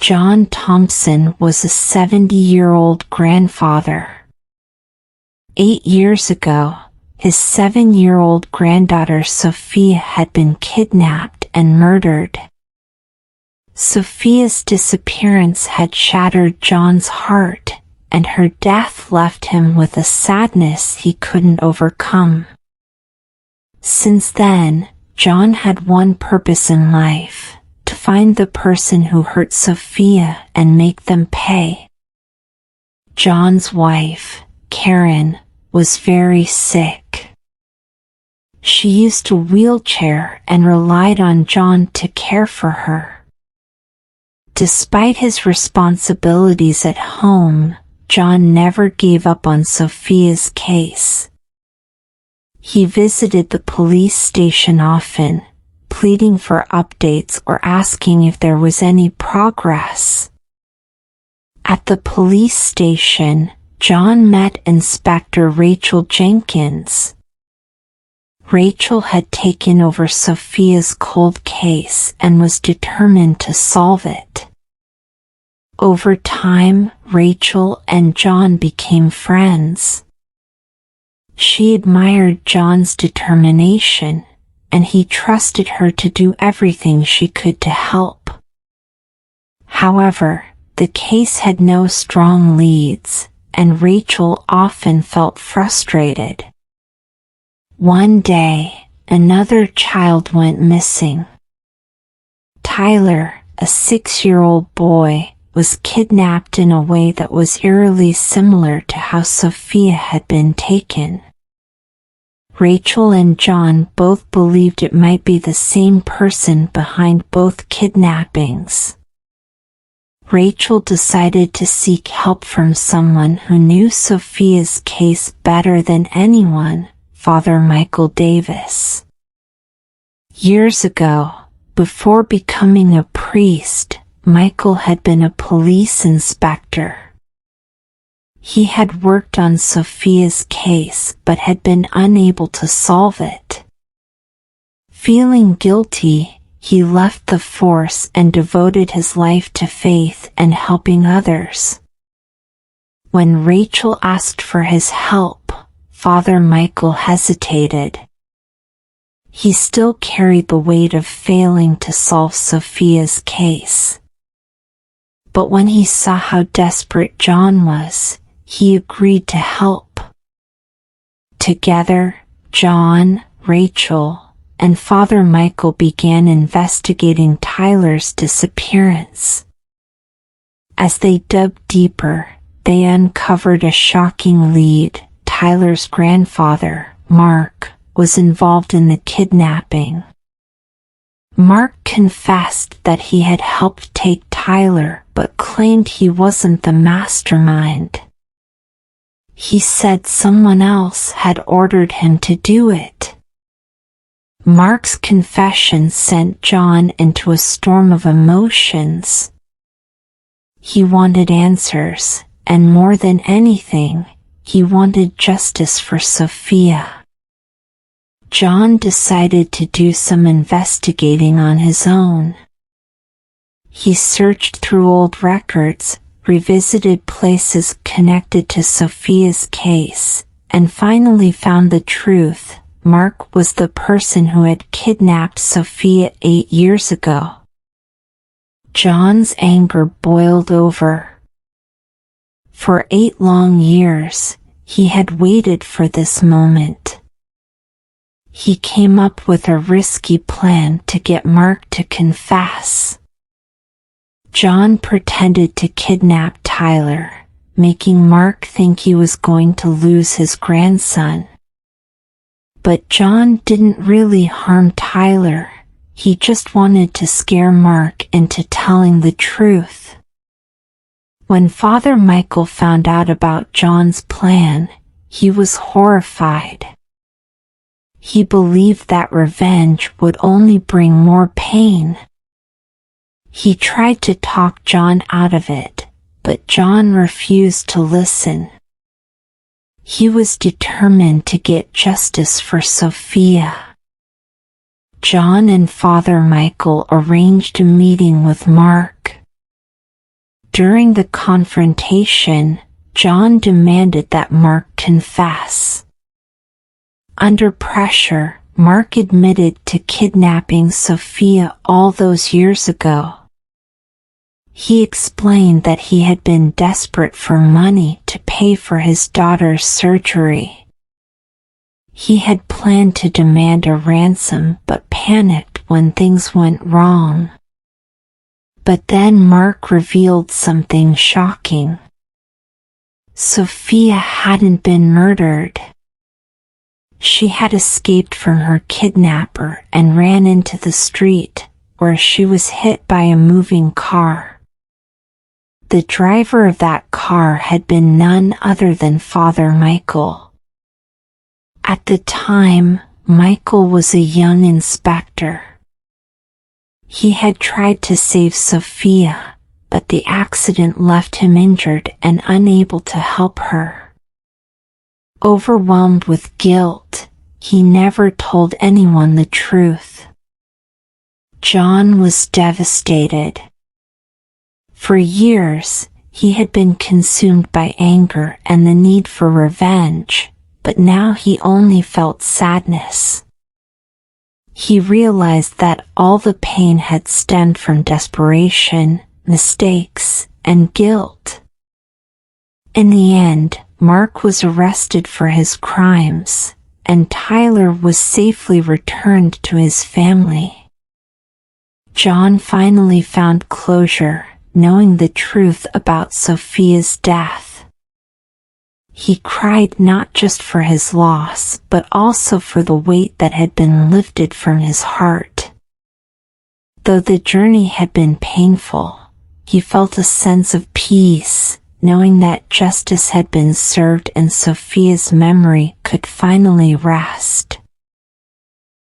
John Thompson was a 70-year-old grandfather. 8 years ago, his 7-year-old granddaughter Sophia had been kidnapped and murdered. Sophia's disappearance had shattered John's heart, and her death left him with a sadness he couldn't overcome. Since then, John had one purpose in life: to find the person who hurt Sophia and make them pay. John's wife, Karen, was very sick. She used a wheelchair and relied on John to care for her. Despite his responsibilities at home, John never gave up on Sophia's case. He visited the police station often, pleading for updates or asking if there was any progress. At the police station, John met Inspector Rachel Jenkins. Rachel had taken over Sophia's cold case and was determined to solve it. Over time, Rachel and John became friends. She admired John's determination, and he trusted her to do everything she could to help. However, the case had no strong leads, and Rachel often felt frustrated. One day, another child went missing. Tyler, a 6-year-old boy, was kidnapped in a way that was eerily similar to how Sophia had been taken. Rachel and John both believed it might be the same person behind both kidnappings. Rachel decided to seek help from someone who knew Sophia's case better than anyone, Father Michael Davis. Years ago, before becoming a priest, Michael had been a police inspector. He had worked on Sophia's case but had been unable to solve it. Feeling guilty, he left the force and devoted his life to faith and helping others. When Rachel asked for his help, Father Michael hesitated. He still carried the weight of failing to solve Sophia's case. But when he saw how desperate John was, he agreed to help. Together, John, Rachel, and Father Michael began investigating Tyler's disappearance. As they dug deeper, they uncovered a shocking lead. Tyler's grandfather, Mark, was involved in the kidnapping. Mark confessed that he had helped take Tyler but claimed he wasn't the mastermind. He said someone else had ordered him to do it. Mark's confession sent John into a storm of emotions. He wanted answers, and more than anything, he wanted justice for Sophia. John decided to do some investigating on his own. He searched through old records, revisited places connected to Sophia's case, and finally found the truth. Mark was the person who had kidnapped Sophia 8 years ago. John's anger boiled over. For 8 long years, he had waited for this moment. He came up with a risky plan to get Mark to confess. John pretended to kidnap Tyler, making Mark think he was going to lose his grandson. But John didn't really harm Tyler. He just wanted to scare Mark into telling the truth. When Father Michael found out about John's plan, he was horrified. He believed that revenge would only bring more pain. He tried to talk John out of it, but John refused to listen. He was determined to get justice for Sophia. John and Father Michael arranged a meeting with Mark. During the confrontation, John demanded that Mark confess. Under pressure, Mark admitted to kidnapping Sophia all those years ago. He explained that he had been desperate for money to pay for his daughter's surgery. He had planned to demand a ransom but panicked when things went wrong. But then Mark revealed something shocking. Sophia hadn't been murdered. She had escaped from her kidnapper and ran into the street, where she was hit by a moving car. The driver of that car had been none other than Father Michael. At the time, Michael was a young inspector. He had tried to save Sophia, but the accident left him injured and unable to help her. Overwhelmed with guilt, he never told anyone the truth. John was devastated. For years, he had been consumed by anger and the need for revenge, but now he only felt sadness. He realized that all the pain had stemmed from desperation, mistakes, and guilt. In the end, Mark was arrested for his crimes, and Tyler was safely returned to his family. John finally found closure, knowing the truth about Sophia's death. He cried not just for his loss, but also for the weight that had been lifted from his heart. Though the journey had been painful, he felt a sense of peace, knowing that justice had been served and Sophia's memory could finally rest.